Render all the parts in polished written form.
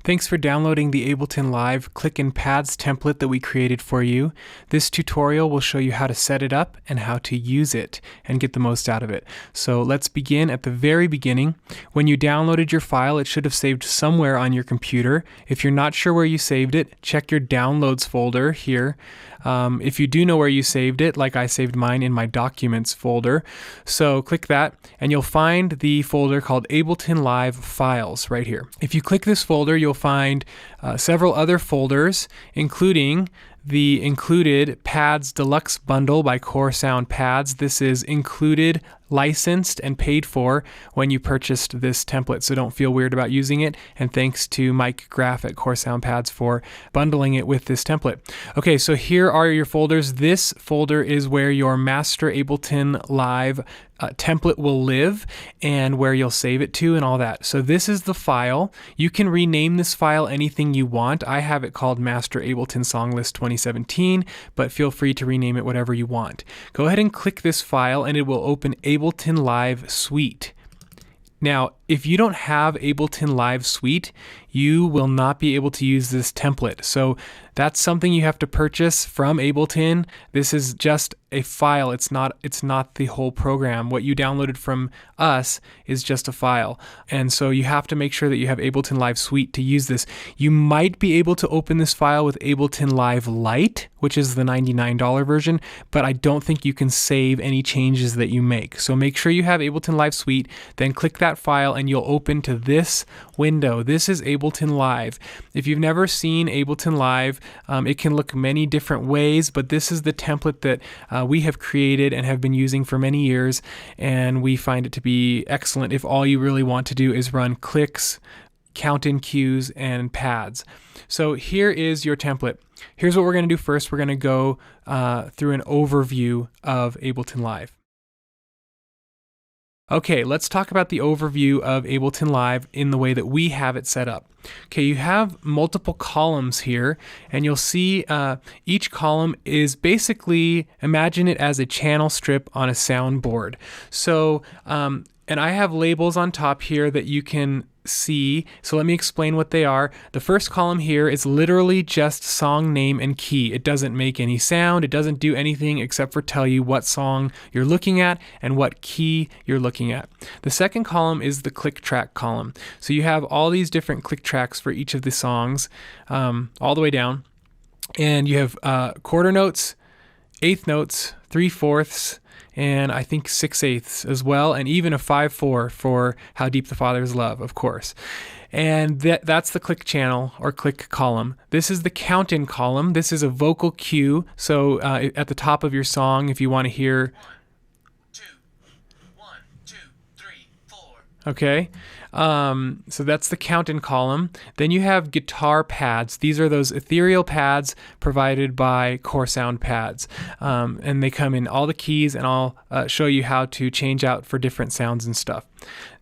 Thanks for downloading the Ableton Live Click and Pads template that we created for you. This tutorial will show you how to set it up and how to use it and get the most out of it. So let's begin at the very beginning. When you downloaded your file, it should have saved somewhere on your computer. If you're not sure where you saved it, check your downloads folder here. If you do know where you saved it, like I saved mine in my documents folder, so click that and you'll find the folder called Ableton Live Files right here. If you click this folder, you'll find several other folders, including the included Pads Deluxe Bundle by Core Sound Pads. This is included, licensed, and paid for when you purchased this template, so don't feel weird about using it. And thanks to Mike Graff at Core Sound Pads for bundling it with this template. Okay, so here are your folders. This folder is where your master Ableton Live template will live and where you'll save it to and all that. So this is the file. You can rename this file anything you want. I have it called Master Ableton Song List 2017, but feel free to rename it whatever you want. Go ahead and click this file and it will open Ableton Live Suite. Now, if you don't have Ableton Live Suite, you will not be able to use this template. So that's something you have to purchase from Ableton. This is just a file. It's not the whole program. What you downloaded from us is just a file. And so you have to make sure that you have Ableton Live Suite to use this. You might be able to open this file with Ableton Live Lite, which is the $99 version, but I don't think you can save any changes that you make. So make sure you have Ableton Live Suite, then click that file and you'll open to this window. This is Ableton Live. If you've never seen Ableton Live, it can look many different ways, but this is the template that we have created and have been using for many years, and we find it to be excellent if all you really want to do is run clicks, count-in cues, and pads. So here is your template. Here's what we're going to do first. We're going to go through an overview of Ableton Live. Okay, let's talk about the overview of Ableton Live in the way that we have it set up. Okay, you have multiple columns here, and you'll see each column is basically, imagine it as a channel strip on a soundboard. So, and I have labels on top here that you can see. So let me explain what they are. The first column here is literally just song name and key. It doesn't make any sound. It doesn't do anything except for tell you what song you're looking at and what key you're looking at. The second column is the click track column. So you have all these different click tracks for each of the songs all the way down. And you have quarter notes, eighth notes, 3/4, and I think 6/8 as well, and even a 5/4 for How Deep the Father's Love, of course. And that's the click channel or click column. This is the count-in column. This is a vocal cue. So at the top of your song, if you want to hear 1, 2, 3, 4. Okay. So that's the count-in column. Then you have guitar pads. These are those ethereal pads provided by Core Sound Pads. And they come in all the keys, and I'll show you how to change out for different sounds and stuff.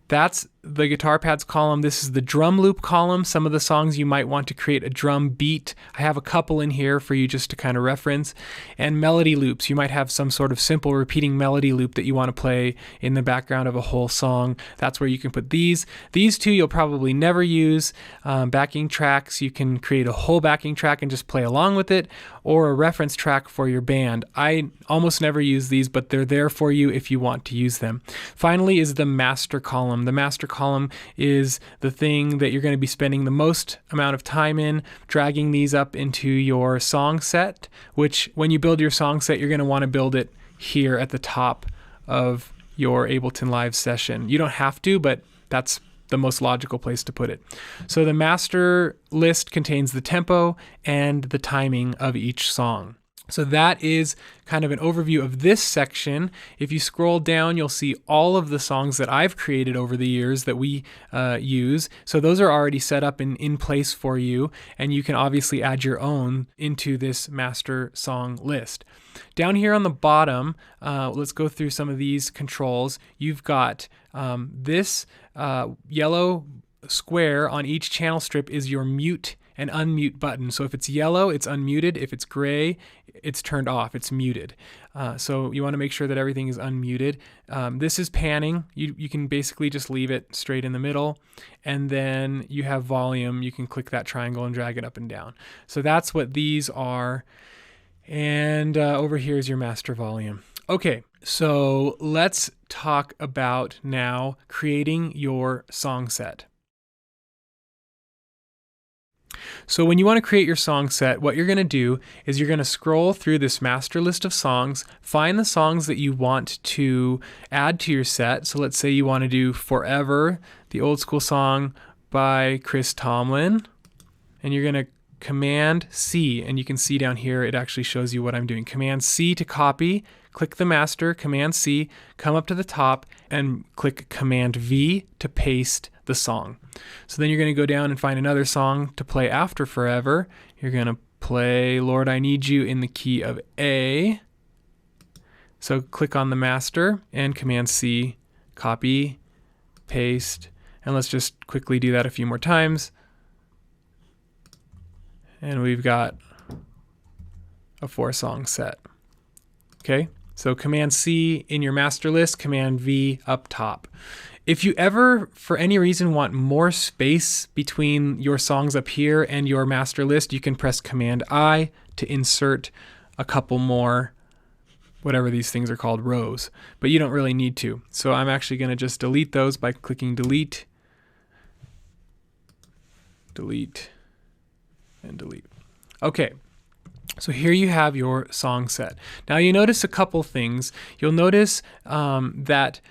That's the guitar pads column. This is the drum loop column. Some of the songs you might want to create a drum beat. I have a couple in here for you just to kind of reference. And melody loops. You might have some sort of simple repeating melody loop that you want to play in the background of a whole song. That's where you can put these. These two you'll probably never use. Backing tracks, you can create a whole backing track and just play along with it, or a reference track for your band. I almost never use these, but they're there for you if you want to use them. Finally is the master column. The master column is the thing that you're going to be spending the most amount of time in, dragging these up into your song set, which when you build your song set, you're going to want to build it here at the top of your Ableton Live session. You don't have to, but that's the most logical place to put it. So the master list contains the tempo and the timing of each song. So that is kind of an overview of this section. If you scroll down, you'll see all of the songs that I've created over the years that we use. So those are already set up in place for you, and you can obviously add your own into this master song list. Down here on the bottom, let's go through some of these controls. You've got this yellow square on each channel strip is your mute an unmute button. So if it's yellow, it's unmuted. If it's gray, it's turned off, it's muted. So you want to make sure that everything is unmuted. This is panning. You can basically just leave it straight in the middle. And then you have volume. You can click that triangle and drag it up and down. So that's what these are. And over here is your master volume. Okay, so let's talk about now creating your song set. So when you want to create your song set, what you're going to do is you're going to scroll through this master list of songs, find the songs that you want to add to your set. So let's say you want to do Forever, the old school song by Chris Tomlin, and you're going to Command C, and you can see down here it actually shows you what I'm doing. Command C to copy, click the master, Command C, come up to the top and click Command V to paste the song. So then you're going to go down and find another song to play after Forever. You're going to play Lord I Need You in the key of A. So click on the master and Command C, copy, paste, and let's just quickly do that a few more times. And we've got a 4-song set. Okay, so Command C in your master list, Command V up top. If you ever, for any reason, want more space between your songs up here and your master list, you can press Command I to insert a couple more, whatever these things are called, rows. But you don't really need to. So I'm actually going to just delete those by clicking Delete, Delete, and delete. Okay, so here you have your song set. Now you notice a couple things. You'll notice that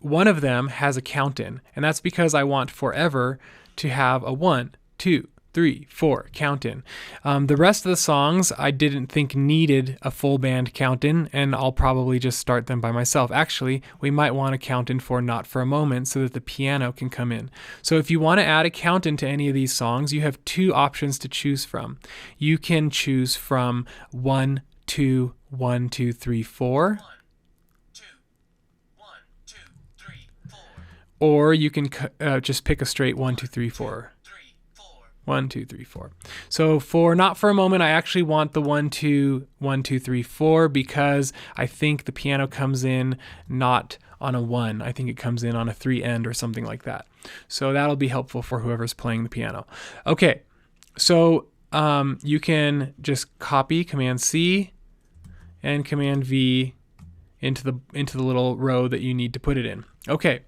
one of them has a count in, and that's because I want Forever to have a 1, 2, 3, 4 count in. The rest of the songs I didn't think needed a full band count in, and I'll probably just start them by myself. Actually, we might want to count in for Not for a Moment so that the piano can come in. So if you want to add a count in to any of these songs, you have 2 options to choose from. You can choose from 1, 2, 1, 2, 3, 4. 1, 2, 1, 2, 3, 4. Or you can just pick a straight 1, 2, 3, 4. 1, 2, 3, 4. So for Not for a Moment, I actually want the 1, 2, 1, 2, 3, 4 because I think the piano comes in not on a 1. I think it comes in on a 3 end or something like that. So that'll be helpful for whoever's playing the piano. Okay, so you can just copy Command C and Command V into the little row that you need to put it in. Okay.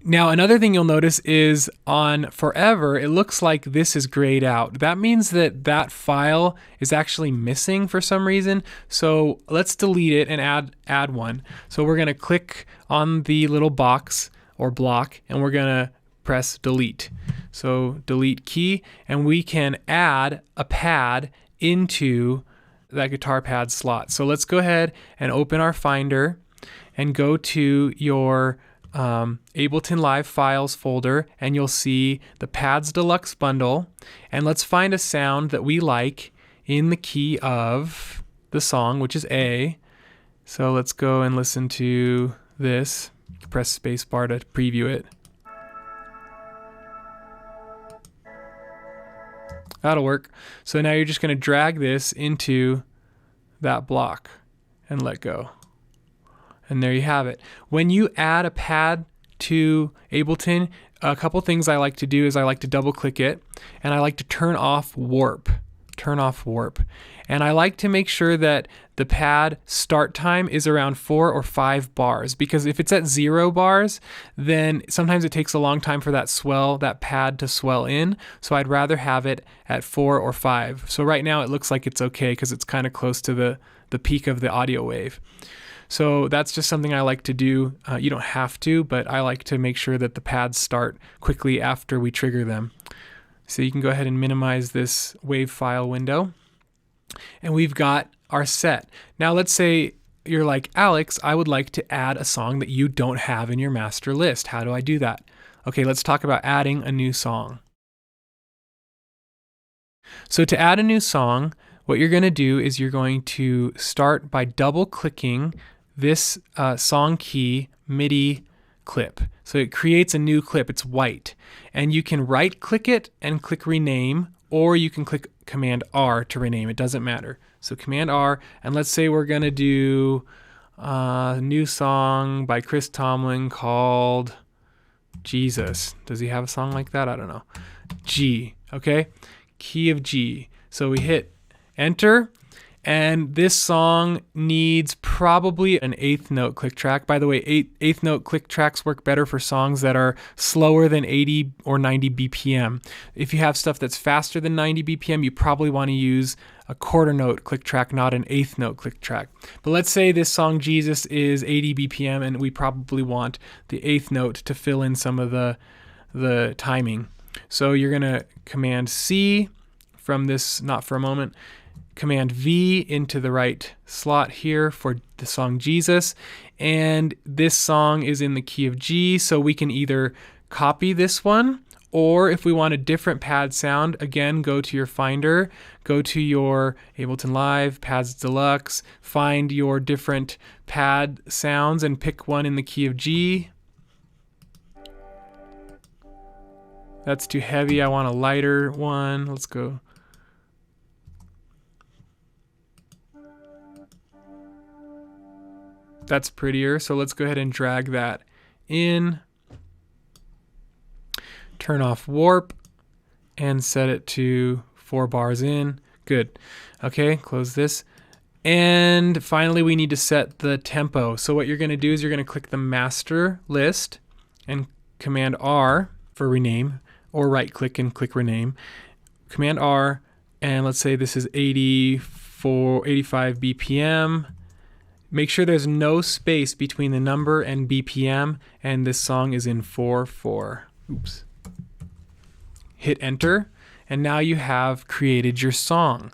Now, another thing you'll notice is on Forever, it looks like this is grayed out. That means that file is actually missing for some reason. So let's delete it and add one. So we're going to click on the little box or block, and we're going to press delete. So delete key, and we can add a pad into that guitar pad slot. So let's go ahead and open our Finder and go to your Ableton Live Files folder, and you'll see the Pads Deluxe bundle. And let's find a sound that we like in the key of the song, which is A. So let's go and listen to this. Press spacebar to preview it. That'll work. So now you're just going to drag this into that block and let go. And there you have it. When you add a pad to Ableton, a couple things I like to do is I like to double click it, and I like to turn off warp. And I like to make sure that the pad start time is around 4 or 5 bars, because if it's at 0 bars, then sometimes it takes a long time for that pad to swell in. So I'd rather have it at 4 or 5. So right now it looks like it's okay because it's kind of close to the peak of the audio wave. So that's just something I like to do. You don't have to, but I like to make sure that the pads start quickly after we trigger them. So you can go ahead and minimize this wave file window. And we've got our set. Now let's say you're like, Alex, I would like to add a song that you don't have in your master list. How do I do that? Okay, let's talk about adding a new song. So to add a new song, what you're going to do is you're going to start by double clicking this song key MIDI clip. So it creates a new clip. It's white. And you can right click it and click rename, or you can click Command R to rename. It doesn't matter. So Command R, and let's say we're going to do a new song by Chris Tomlin called Jesus. Does he have a song like that? I don't know. G, okay? Key of G. So we hit enter, and this song needs probably an eighth note click track. By the way, eighth note click tracks work better for songs that are slower than 80 or 90 BPM. If you have stuff that's faster than 90 BPM, you probably want to use a quarter note click track, not an eighth note click track. But let's say this song Jesus is 80 BPM, and we probably want the eighth note to fill in some of the timing. So you're going to Command C from this Not For A Moment, Command V into the right slot here for the song Jesus. And this song is in the key of G, so we can either copy this one, or if we want a different pad sound, again, go to your Finder, go to your Ableton Live, Pads Deluxe, find your different pad sounds and pick one in the key of G. That's too heavy. I want a lighter one. Let's go. That's prettier, so let's go ahead and drag that in. Turn off warp and set it to 4 bars in. Good. Okay, close this. And finally, we need to set the tempo. So what you're going to do is you're going to click the master list and Command R for rename, or right click and click rename. Command R, and let's say this is 85 BPM. Make sure there's no space between the number and BPM, and this song is in 4/4. Oops. Hit enter, and now you have created your song.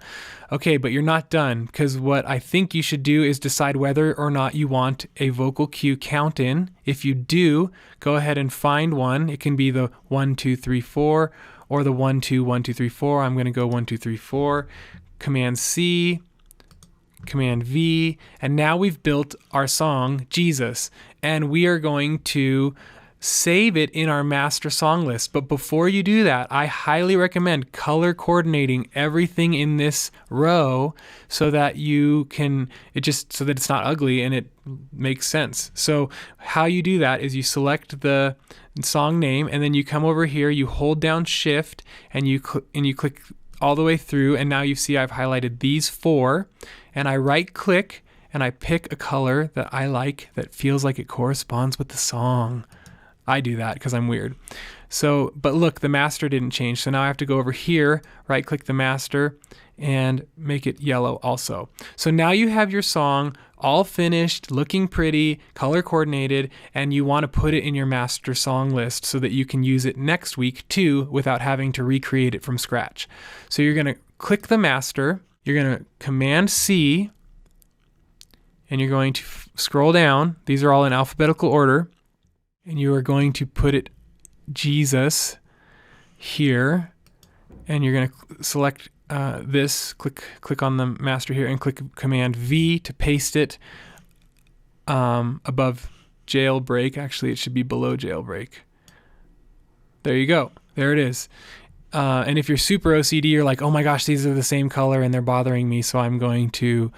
Okay, but you're not done, because what I think you should do is decide whether or not you want a vocal cue count in. If you do, go ahead and find one. It can be the 1, 2, 3, 4, or the 1, 2, 1, 2, 3, 4. I'm going to go 1, 2, 3, 4. Command C. Command V, and now we've built our song Jesus, and we are going to save it in our master song list. But before you do that, I highly recommend color coordinating everything in this row so that you can, so that it's not ugly and it makes sense. So how you do that is you select the song name, and then you come over here, you hold down Shift, and you click all the way through, and now you see I've highlighted these 4, and I right click and I pick a color that I like that feels like it corresponds with the song. I do that because I'm weird. So, but look, the master didn't change. So now I have to go over here, right click the master, and make it yellow also. So now you have your song all finished, looking pretty, color coordinated, and you want to put it in your master song list so that you can use it next week too without having to recreate it from scratch. So you're going to click the master, you're going to Command C, and you're going to scroll down. These are all in alphabetical order, and you are going to put it Jesus here, and you're going to select this, click on the master here, and click Command V to paste it above jailbreak. Actually, it should be below jailbreak. There you go. There it is. And if you're super OCD, you're like, oh my gosh, these are the same color and they're bothering me, so I'm going to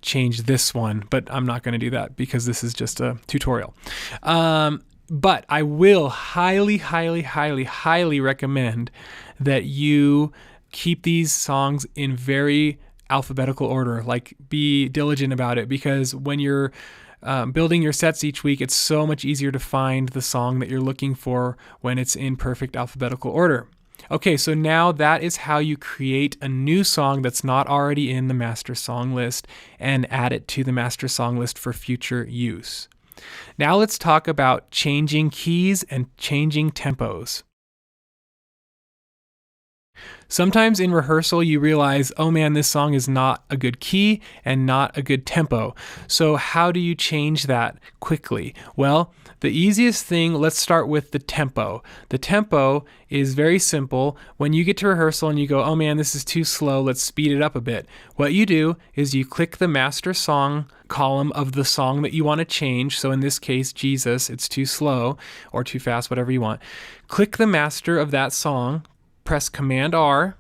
change this one. But I'm not going to do that because this is just a tutorial. But I will highly recommend that you keep these songs in very alphabetical order. Like, be diligent about it, because when you're building your sets each week, it's so much easier to find the song that you're looking for when it's in perfect alphabetical order. Okay, so now that is how you create a new song that's not already in the master song list and add it to the master song list for future use. Now let's talk about changing keys and changing tempos. Sometimes in rehearsal you realize, oh man, this song is not a good key and not a good tempo. So how do you change that quickly? Well, the easiest thing, let's start with the tempo. The tempo is very simple. When you get to rehearsal and you go, oh man, this is too slow, let's speed it up a bit. What you do is you click the master song column of the song that you want to change. So in this case, Jesus, it's too slow or too fast, whatever you want. Click the master of that song, press Command R,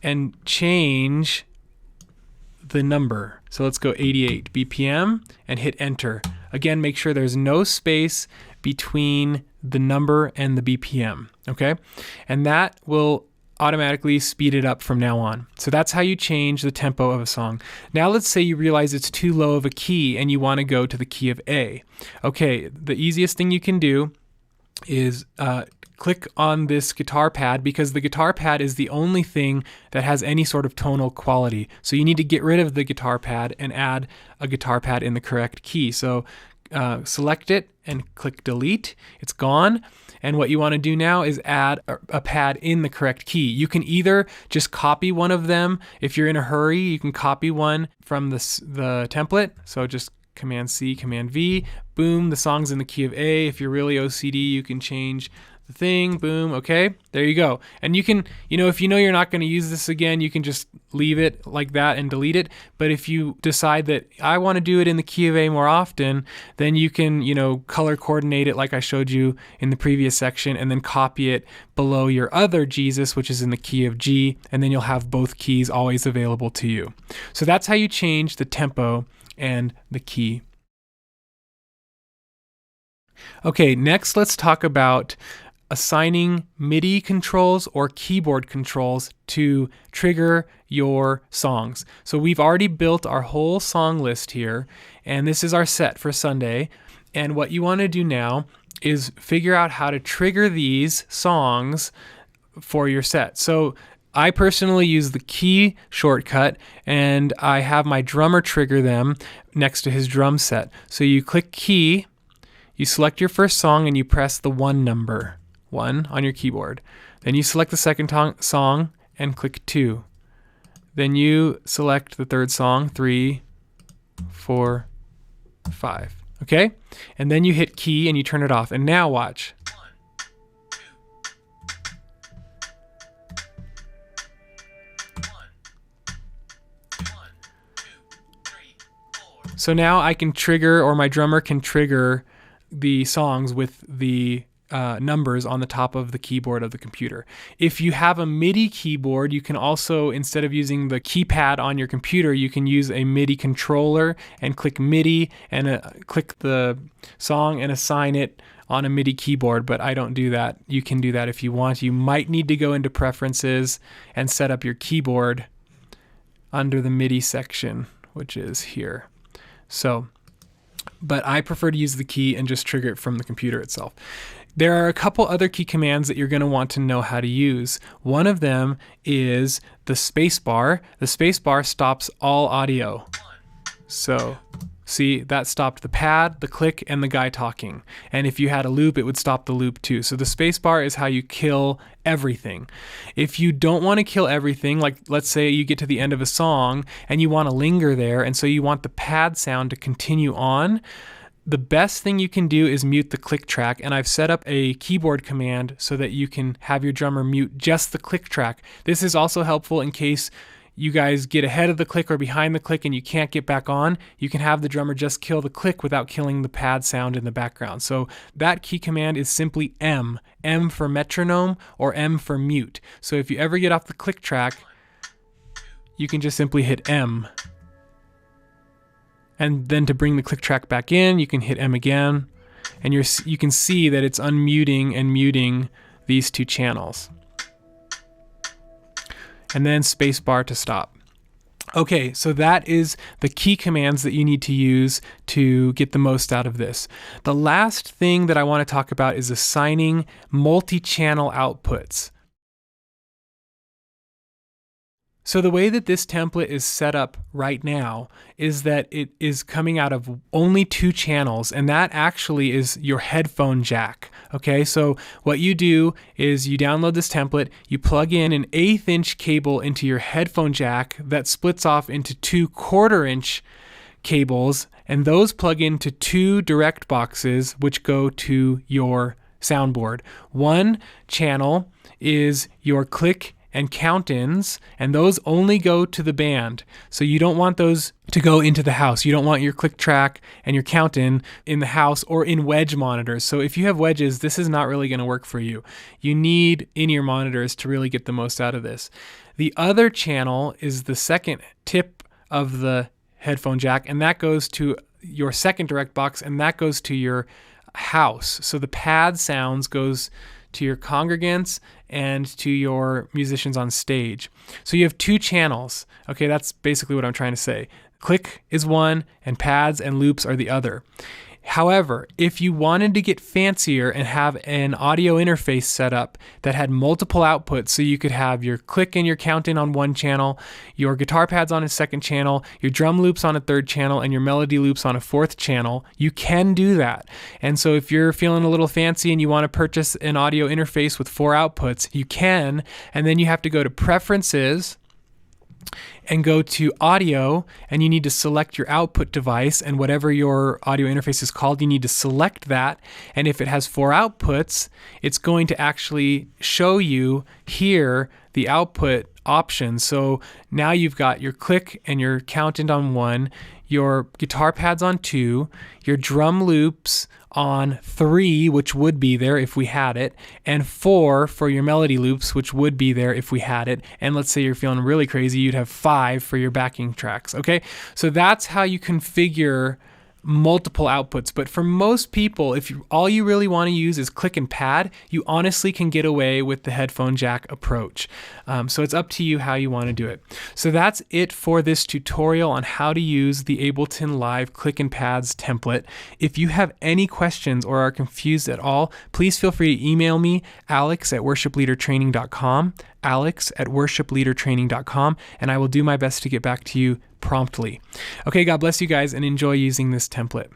and change the number. So let's go 88 BPM and hit enter. Again, make sure there's no space between the number and the BPM, okay? And that will automatically speed it up from now on. So that's how you change the tempo of a song. Now let's say you realize it's too low of a key and you want to go to the key of A. Okay, the easiest thing you can do is click on this guitar pad, because the guitar pad is the only thing that has any sort of tonal quality. So you need to get rid of the guitar pad and add a guitar pad in the correct key. So select it and click delete. It's gone. And what you want to do now is add a pad in the correct key. You can either just copy one of them. If you're in a hurry, you can copy one from the template. So just Command C, Command V, boom, the song's in the key of A. If you're really OCD, you can change the thing, boom, okay, there you go. And you can, if you know you're not going to use this again, you can just leave it like that and delete it. But if you decide that I want to do it in the key of A more often, then you can, color coordinate it like I showed you in the previous section, and then copy it below your other Jesus, which is in the key of G, and then you'll have both keys always available to you. So that's how you change the tempo and the key. Okay, next let's talk about assigning MIDI controls or keyboard controls to trigger your songs. So we've already built our whole song list here, and this is our set for Sunday. And what you want to do now is figure out how to trigger these songs for your set. So I personally use the key shortcut, and I have my drummer trigger them next to his drum set. So you click key, you select your first song, and you press the 1 number. 1 on your keyboard. Then you select the second song and click 2. Then you select the third song, 3, 4, 5. Okay? And then you hit key and you turn it off. And now watch. 1, 2. So now I can trigger, or my drummer can trigger the songs with the numbers on the top of the keyboard of the computer. If you have a MIDI keyboard, you can also, instead of using the keypad on your computer, you can use a MIDI controller and click MIDI and click the song and assign it on a MIDI keyboard, but I don't do that. You can do that if you want. You might need to go into preferences and set up your keyboard under the MIDI section, which is here. So, but I prefer to use the key and just trigger it from the computer itself. There are a couple other key commands that you're going to want to know how to use. One of them is the spacebar. The spacebar stops all audio. So see, that stopped the pad, the click, and the guy talking. And if you had a loop, it would stop the loop too. So the spacebar is how you kill everything. If you don't want to kill everything, like let's say you get to the end of a song and you want to linger there, and so you want the pad sound to continue on, the best thing you can do is mute the click track, and I've set up a keyboard command so that you can have your drummer mute just the click track. This is also helpful in case you guys get ahead of the click or behind the click and you can't get back on. You can have the drummer just kill the click without killing the pad sound in the background. So that key command is simply M. M for metronome or M for mute. So if you ever get off the click track, you can just simply hit M. And then to bring the click track back in, you can hit M again, and you can see that it's unmuting and muting these two channels. And then spacebar to stop. Okay, so that is the key commands that you need to use to get the most out of this. The last thing that I want to talk about is assigning multi-channel outputs. So the way that this template is set up right now is that it is coming out of only 2 channels, and that actually is your headphone jack. Okay, so what you do is you download this template, you plug in an 1/8 inch cable into your headphone jack that splits off into 2 1/4 inch cables, and those plug into 2 direct boxes which go to your soundboard. One channel is your click and count-ins, and those only go to the band. So you don't want those to go into the house. You don't want your click track and your count-in the house or in wedge monitors. So if you have wedges, this is not really going to work for you. You need in-ear monitors to really get the most out of this. The other channel is the second tip of the headphone jack, and that goes to your second direct box, and that goes to your house. So the pad sounds goes to your congregants and to your musicians on stage. So you have 2 channels. Okay, that's basically what I'm trying to say. Click is one, and pads and loops are the other. However, if you wanted to get fancier and have an audio interface set up that had multiple outputs, so you could have your click and your count-in on one channel, your guitar pads on a second channel, your drum loops on a third channel, and your melody loops on a fourth channel, you can do that. And so if you're feeling a little fancy and you want to purchase an audio interface with 4 outputs, you can, and then you have to go to Preferences and go to Audio, and you need to select your output device, and whatever your audio interface is called, you need to select that. And if it has 4 outputs, it's going to actually show you here the output options. So now you've got your click and your count-in on 1, your guitar pads on 2, your drum loops on 3, which would be there if we had it, and 4 for your melody loops, which would be there if we had it. And let's say you're feeling really crazy, you'd have 5 for your backing tracks. Okay, so that's how you configure multiple outputs. But for most people, if all you really want to use is click and pad, you honestly can get away with the headphone jack approach. So it's up to you how you want to do it. So that's it for this tutorial on how to use the Ableton Live click and pads template. If you have any questions or are confused at all, please feel free to email me, alex@worshipleadertraining.com, alex@worshipleadertraining.com, and I will do my best to get back to you promptly. Okay, God bless you guys, and enjoy using this template.